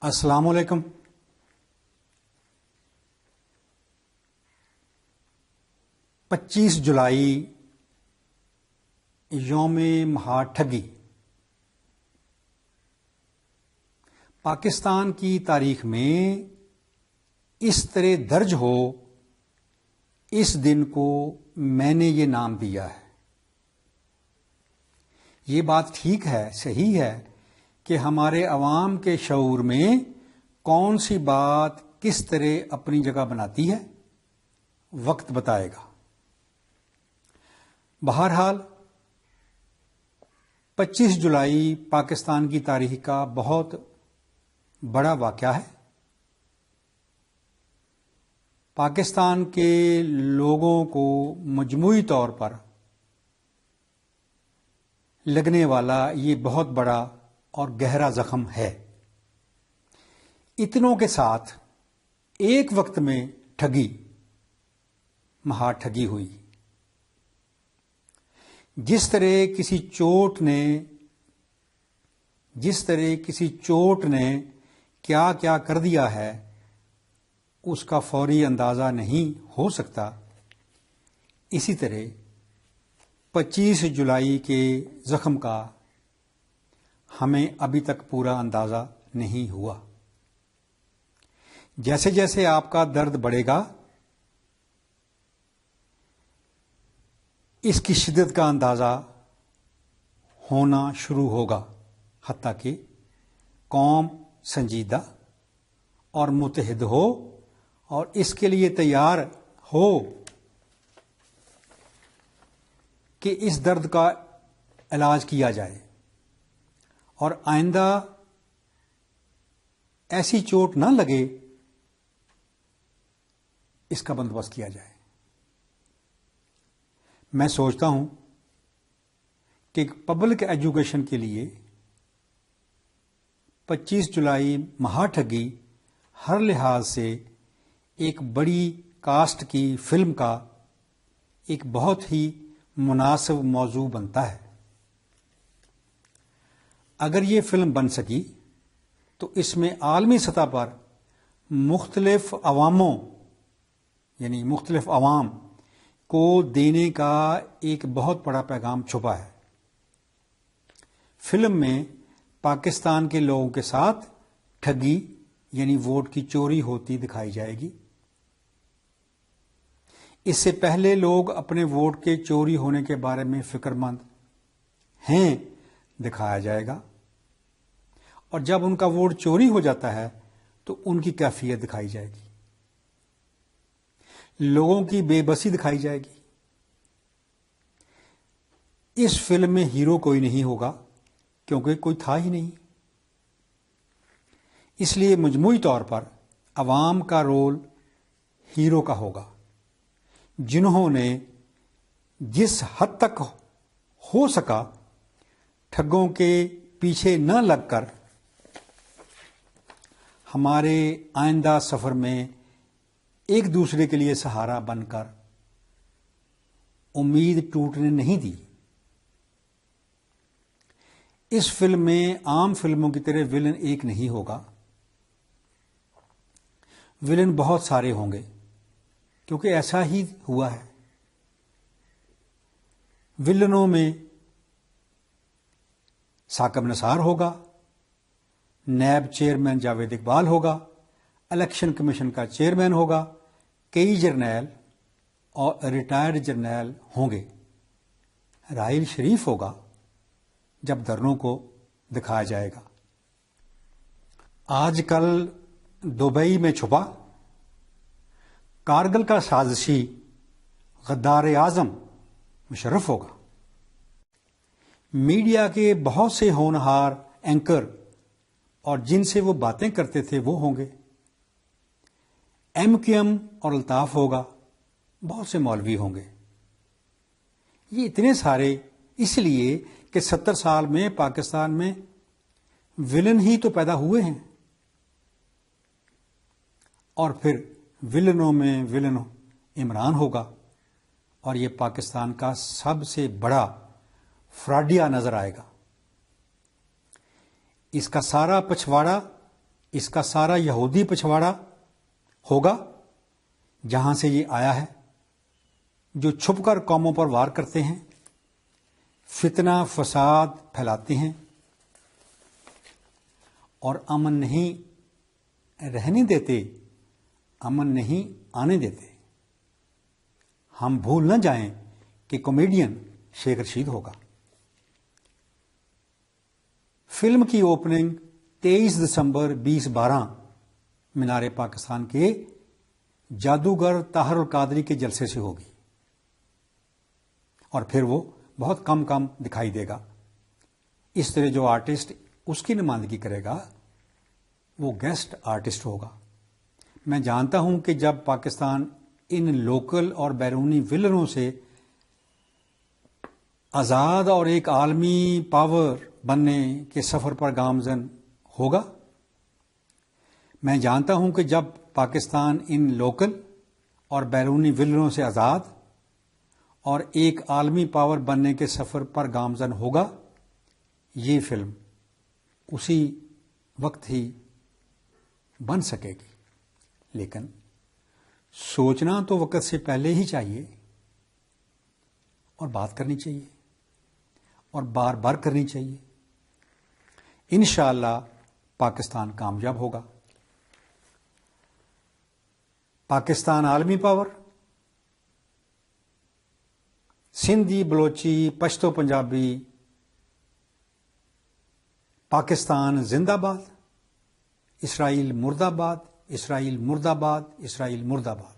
السلام علیکم. 25 جولائی یوم مہا ٹھگی پاکستان کی تاریخ میں اس طرح درج ہو، اس دن کو میں نے یہ نام دیا ہے. یہ بات ٹھیک ہے، صحیح ہے کہ ہمارے عوام کے شعور میں کون سی بات کس طرح اپنی جگہ بناتی ہے، وقت بتائے گا. بہرحال 25 جولائی پاکستان کی تاریخ کا بہت بڑا واقعہ ہے. پاکستان کے لوگوں کو مجموعی طور پر لگنے والا یہ بہت بڑا اور گہرا زخم ہے. اتنوں کے ساتھ ایک وقت میں مہا ٹھگی ہوئی. جس طرح کسی چوٹ نے کیا کیا کر دیا ہے اس کا فوری اندازہ نہیں ہو سکتا، اسی طرح 25 جولائی کے زخم کا ہمیں ابھی تک پورا اندازہ نہیں ہوا. جیسے جیسے آپ کا درد بڑھے گا، اس کی شدت کا اندازہ ہونا شروع ہوگا، حتیٰ کہ قوم سنجیدہ اور متحد ہو اور اس کے لیے تیار ہو کہ اس درد کا علاج کیا جائے اور آئندہ ایسی چوٹ نہ لگے، اس کا بندوبست کیا جائے. میں سوچتا ہوں کہ پبلک ایجوکیشن کے لیے 25 جولائی مہا ٹھگی ہر لحاظ سے ایک بڑی کاسٹ کی فلم کا ایک بہت ہی مناسب موضوع بنتا ہے. اگر یہ فلم بن سکی تو اس میں عالمی سطح پر مختلف عوام کو دینے کا ایک بہت بڑا پیغام چھپا ہے. فلم میں پاکستان کے لوگوں کے ساتھ ٹھگی یعنی ووٹ کی چوری ہوتی دکھائی جائے گی. اس سے پہلے لوگ اپنے ووٹ کے چوری ہونے کے بارے میں فکر مند ہیں دکھایا جائے گا، اور جب ان کا ووٹ چوری ہو جاتا ہے تو ان کی کیفیت دکھائی جائے گی. لوگوں کی بے بسی دکھائی جائے گی. اس فلم میں ہیرو کوئی نہیں ہوگا کیونکہ کوئی تھا ہی نہیں. اس لیے مجموعی طور پر عوام کا رول ہیرو کا ہوگا، جنہوں نے جس حد تک ہو سکا ٹھگوں کے پیچھے نہ لگ کر ہمارے آئندہ سفر میں ایک دوسرے کے لیے سہارا بن کر امید ٹوٹنے نہیں دی. اس فلم میں عام فلموں کی طرح ولن ایک نہیں ہوگا، ولن بہت سارے ہوں گے کیونکہ ایسا ہی ہوا ہے. ولنوں میں ثاقب نثار ہوگا، نیب چیئرمین جاوید اقبال ہوگا، الیکشن کمیشن کا چیئرمین ہوگا، کئی جرنیل اور ریٹائرڈ جرنیل ہوں گے. راحیل شریف ہوگا جب دھرنوں کو دکھایا جائے گا. آج کل دبئی میں چھپا کارگل کا سازشی غدار اعظم مشرف ہوگا. میڈیا کے بہت سے ہونہار اینکر اور جن سے وہ باتیں کرتے تھے وہ ہوں گے. MQM اور الطاف ہوگا، بہت سے مولوی ہوں گے. یہ اتنے سارے اس لیے کہ 70 سال میں پاکستان میں ولن ہی تو پیدا ہوئے ہیں، اور پھر ولنوں میں ولن عمران ہوگا، اور یہ پاکستان کا سب سے بڑا فراڈیا نظر آئے گا. اس کا سارا پچھواڑا، اس کا سارا یہودی پچھواڑا ہوگا جہاں سے یہ آیا ہے، جو چھپ کر قوموں پر وار کرتے ہیں، فتنہ فساد پھیلاتے ہیں اور امن نہیں رہنے دیتے، امن نہیں آنے دیتے۔ ہم بھول نہ جائیں کہ کامیڈین شیخ رشید ہوگا۔ فلم کی اوپننگ 23 دسمبر 2012 مینار پاکستان کے جادوگر طاہر القادری کے جلسے سے ہوگی، اور پھر وہ بہت کم دکھائی دے گا۔ اس طرح جو آرٹسٹ اس کی نمائندگی کرے گا وہ گیسٹ آرٹسٹ ہوگا۔ میں جانتا ہوں کہ جب پاکستان ان لوکل اور بیرونی ولروں سے آزاد اور ایک عالمی پاور بننے کے سفر پر گامزن ہوگا، میں جانتا ہوں کہ جب پاکستان ان لوکل اور بیرونی ولروں سے آزاد اور ایک عالمی پاور بننے کے سفر پر گامزن ہوگا، یہ فلم اسی وقت ہی بن سکے گی۔ لیکن سوچنا تو وقت سے پہلے ہی چاہیے، اور بات کرنی چاہیے، اور بار بار کرنی چاہیے۔ انشاءاللہ پاکستان کامیاب ہوگا۔ پاکستان عالمی پاور، سندھی، بلوچی، پشتو، پنجابی، پاکستان زندہ باد، اسرائیل مرد آباد، اسرائیل مرد آباد، اسرائیل مرد آباد۔